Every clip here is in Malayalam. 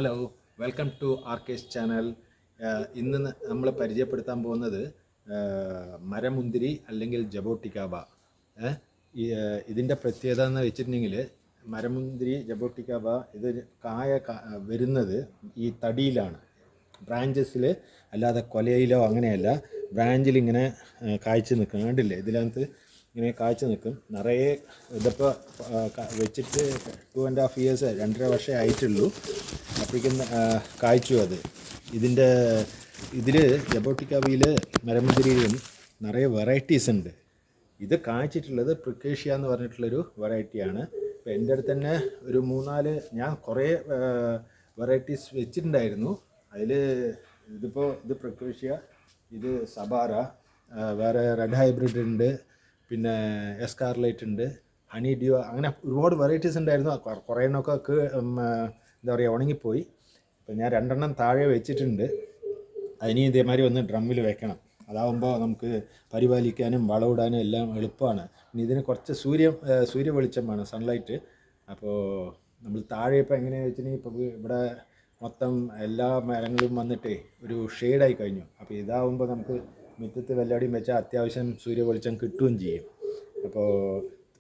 Hello, welcome to Arkes channel. ഇന്ന് നമ്മൾ പരിചയപ്പെടുത്താൻ പോകുന്നത് മരമുന്തിരി അല്ലെങ്കിൽ ജബോട്ടിക്കാബ. ഇതിൻ്റെ പ്രത്യേകത എന്ന് വെച്ചിട്ടുണ്ടെങ്കിൽ മരമുന്തിരി ജബോട്ടിക്കാബ ഇത് വരുന്നത് ഈ തടിയിലാണ്, ബ്രാഞ്ചസിൽ, അല്ലാതെ കൊലയിലോ അങ്ങനെയല്ല. ബ്രാഞ്ചിൽ ഇങ്ങനെ കായ്ച്ച് നിൽക്കും. കണ്ടില്ലേ, ഇതിനകത്ത് ഇങ്ങനെ കായ്ച്ച് നിൽക്കും നിറയെ. ഇതിപ്പോൾ വെച്ചിട്ട് 2.5 years 2.5 വർഷമേ ആയിട്ടുള്ളൂ. അപ്പോഴേക്കും കായ്ച്ചു അത്. ഇതിൽ ജബോട്ടിക്കാബയിൽ മരമുന്തിരിയിലും നിറയെ വെറൈറ്റീസ് ഉണ്ട്. ഇത് കായ്ച്ചിട്ടുള്ളത് പ്രിക്കേഷ്യ എന്ന് പറഞ്ഞിട്ടുള്ളൊരു വെറൈറ്റിയാണ്. ഇപ്പോൾ എൻ്റെ അടുത്ത് തന്നെ ഒരു 3-4 ഞാൻ കുറേ വെറൈറ്റീസ് വെച്ചിട്ടുണ്ടായിരുന്നു. അതിൽ ഇത് പ്രിക്കേഷ്യ, ഇത് സബാര, വേറെ റെഡ് ഹൈബ്രിഡ് ഉണ്ട്, പിന്നെ എസ്കാർലൈറ്റ് ഉണ്ട്, ഹണി ഡ്യൂ, അങ്ങനെ ഒരുപാട് വെറൈറ്റീസ് ഉണ്ടായിരുന്നു. കുറേ എണ്ണമൊക്കെ എന്താ പറയുക, ഉണങ്ങിപ്പോയി. ഇപ്പം ഞാൻ 2 എണ്ണം താഴെ വെച്ചിട്ടുണ്ട്. അതിന് ഇതേമാതിരി ഒന്ന് ഡ്രമ്മിൽ വെക്കണം. അതാവുമ്പോൾ നമുക്ക് പരിപാലിക്കാനും വളമിടാനും എല്ലാം എളുപ്പമാണ്. പിന്നെ ഇതിന് കുറച്ച് സൂര്യ വെളിച്ചം വേണം, സൺലൈറ്റ്. അപ്പോൾ നമ്മൾ താഴെ ഇപ്പോൾ എങ്ങനെയാണെന്ന് വെച്ചിട്ടുണ്ടെങ്കിൽ, ഇപ്പോൾ ഇവിടെ മൊത്തം എല്ലാ മരങ്ങളും വന്നിട്ട് ഒരു ഷെയ്ഡായി കഴിഞ്ഞു. അപ്പോൾ ഇതാവുമ്പോൾ നമുക്ക് മുറ്റത്ത് വെല്ലടിയും വെച്ചാൽ അത്യാവശ്യം സൂര്യ വെളിച്ചം കിട്ടുകയും ചെയ്യും.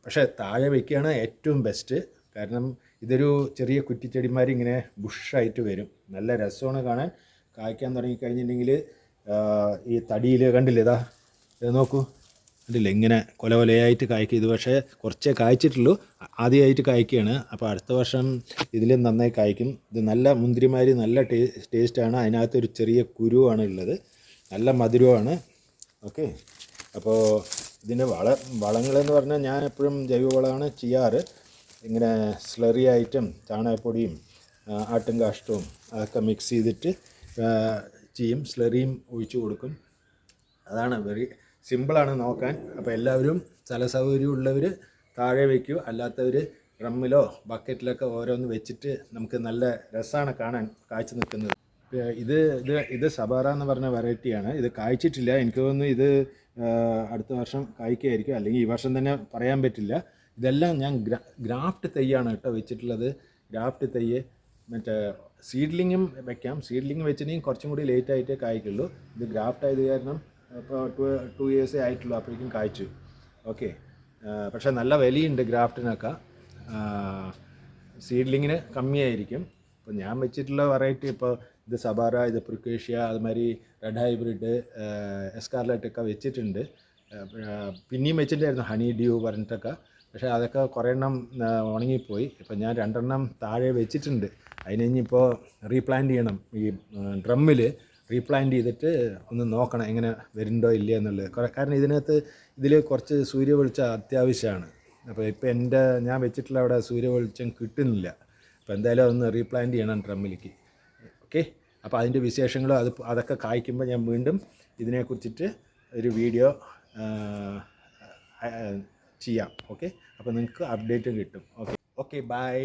പക്ഷേ താഴെ വയ്ക്കുകയാണ് ഏറ്റവും ബെസ്റ്റ്. കാരണം ഇതൊരു ചെറിയ കുറ്റിച്ചെടിമാർ ഇങ്ങനെ ബുഷായിട്ട് വരും. നല്ല രസമാണ് കാണാൻ. കായ്ക്കാൻ തുടങ്ങിക്കഴിഞ്ഞിട്ടുണ്ടെങ്കിൽ ഈ തടിയിൽ കണ്ടില്ലേ, ഇത് നോക്കൂ, കണ്ടില്ലേ, ഇങ്ങനെ കൊലയായിട്ട് കായ്ക്കും. ഇത് പക്ഷേ കുറച്ചേ കായ്ച്ചിട്ടുള്ളൂ, ആദ്യമായിട്ട് കായ്ക്കുകയാണ്. അപ്പോൾ അടുത്ത വർഷം ഇതിലും നന്നായി കായ്ക്കും. ഇത് നല്ല മുന്തിരിമാരി, നല്ല ടേസ്റ്റാണ്. അതിനകത്തൊരു ചെറിയ കുരുവാണ് ഉള്ളത്, നല്ല മധുരമാണ്. ഓക്കെ, അപ്പോൾ ഇതിൻ്റെ വളങ്ങളെന്ന് പറഞ്ഞാൽ ഞാൻ എപ്പോഴും ജൈവവളമാണ് ചെയ്യാറ്. ഇങ്ങനെ സ്ലറി ആയിട്ടും ചാണകപ്പൊടിയും ആട്ടും കാഷ്ടവും അതൊക്കെ മിക്സ് ചെയ്തിട്ട് ചെയ്യും. സ്ലറിയും ഒഴിച്ചു കൊടുക്കും. അതാണ് വെരി സിമ്പിളാണ് നോക്കാൻ. അപ്പോൾ എല്ലാവരും സ്ഥല സൗകര്യമുള്ളവർ താഴെ വയ്ക്കൂ, അല്ലാത്തവർ ഡ്രമ്മിലോ ബക്കറ്റിലൊക്കെ ഓരോന്ന് വെച്ചിട്ട് നമുക്ക് നല്ല രസമാണ് കാണാൻ കായ്ച്ചു നിൽക്കുന്നത്. ഇത് സബാറ എന്ന് പറഞ്ഞ വെറൈറ്റിയാണ്. ഇത് കായ്ച്ചിട്ടില്ല. എനിക്ക് തോന്നുന്നു ഇത് അടുത്ത വർഷം കായ്ക്കായിരിക്കും, അല്ലെങ്കിൽ ഈ വർഷം തന്നെ പറയാൻ പറ്റില്ല. ഇതെല്ലാം ഞാൻ ഗ്രാഫ്റ്റ് തൈയാണ് കേട്ടോ വെച്ചിട്ടുള്ളത്. ഗ്രാഫ്റ്റ് തൈ, മറ്റേ സീഡ്ലിങ്ങും വെക്കാം. സീഡ്ലിങ് വെച്ചിട്ടുണ്ടെങ്കിൽ കുറച്ചും കൂടി ലേറ്റ് ആയിട്ടേ കായ്ക്കുള്ളൂ. ഇത് ഗ്രാഫ്റ്റ് ആയത് കാരണം ഇപ്പോൾ 2 years ആയിട്ടുള്ളൂ, അപ്പോഴേക്കും കായ്ച്ചു. ഓക്കെ, പക്ഷേ നല്ല വിലയുണ്ട് ഗ്രാഫ്റ്റിനൊക്കെ. സീഡ്ലിങ്ങിന് കമ്മിയായിരിക്കും. ഇപ്പോൾ ഞാൻ വെച്ചിട്ടുള്ള വെറൈറ്റി, ഇപ്പോൾ ഇത് സബാര, ഇത് പ്രിക്കേഷ്യ, അതുമാതിരി റെഡ് ഹൈബ്രിഡ്, എസ്കാർലൈറ്റ് ഒക്കെ വെച്ചിട്ടുണ്ട്. പിന്നെയും വെച്ചിട്ടുണ്ടായിരുന്നു ഹണി ഡ്യൂ പറഞ്ഞിട്ടൊക്കെ. പക്ഷേ അതൊക്കെ കുറേ എണ്ണം ഉണങ്ങിപ്പോയി. ഇപ്പം ഞാൻ 2 എണ്ണം താഴെ വെച്ചിട്ടുണ്ട്. അതിനിപ്പോൾ റീപ്ലാന്റ് ചെയ്യണം. ഈ ഡ്രമ്മിൽ റീപ്ലാന്റ് ചെയ്തിട്ട് ഒന്ന് നോക്കണം എങ്ങനെ വരുന്നുണ്ടോ ഇല്ല എന്നുള്ളത്. കാരണം ഇതിൽ കുറച്ച് സൂര്യ വെളിച്ചം അത്യാവശ്യമാണ്. അപ്പോൾ ഇപ്പോൾ ഞാൻ വെച്ചിട്ടുള്ള അവിടെ സൂര്യ വെളിച്ചം കിട്ടുന്നില്ല. അപ്പോൾ എന്തായാലും അതൊന്ന് റീപ്ലാന്റ് ചെയ്യണം ഡ്രമ്മിലേക്ക്. ഓക്കെ, അപ്പോൾ അതിൻ്റെ വിശേഷങ്ങളും അതൊക്കെ കായ്ക്കുമ്പോൾ ഞാൻ വീണ്ടും ഇതിനെക്കുറിച്ചിട്ട് ഒരു വീഡിയോ ചെയ്യാം. ഓക്കെ, അപ്പോൾ നിങ്ങൾക്ക് അപ്ഡേറ്റും കിട്ടും. Okay, by.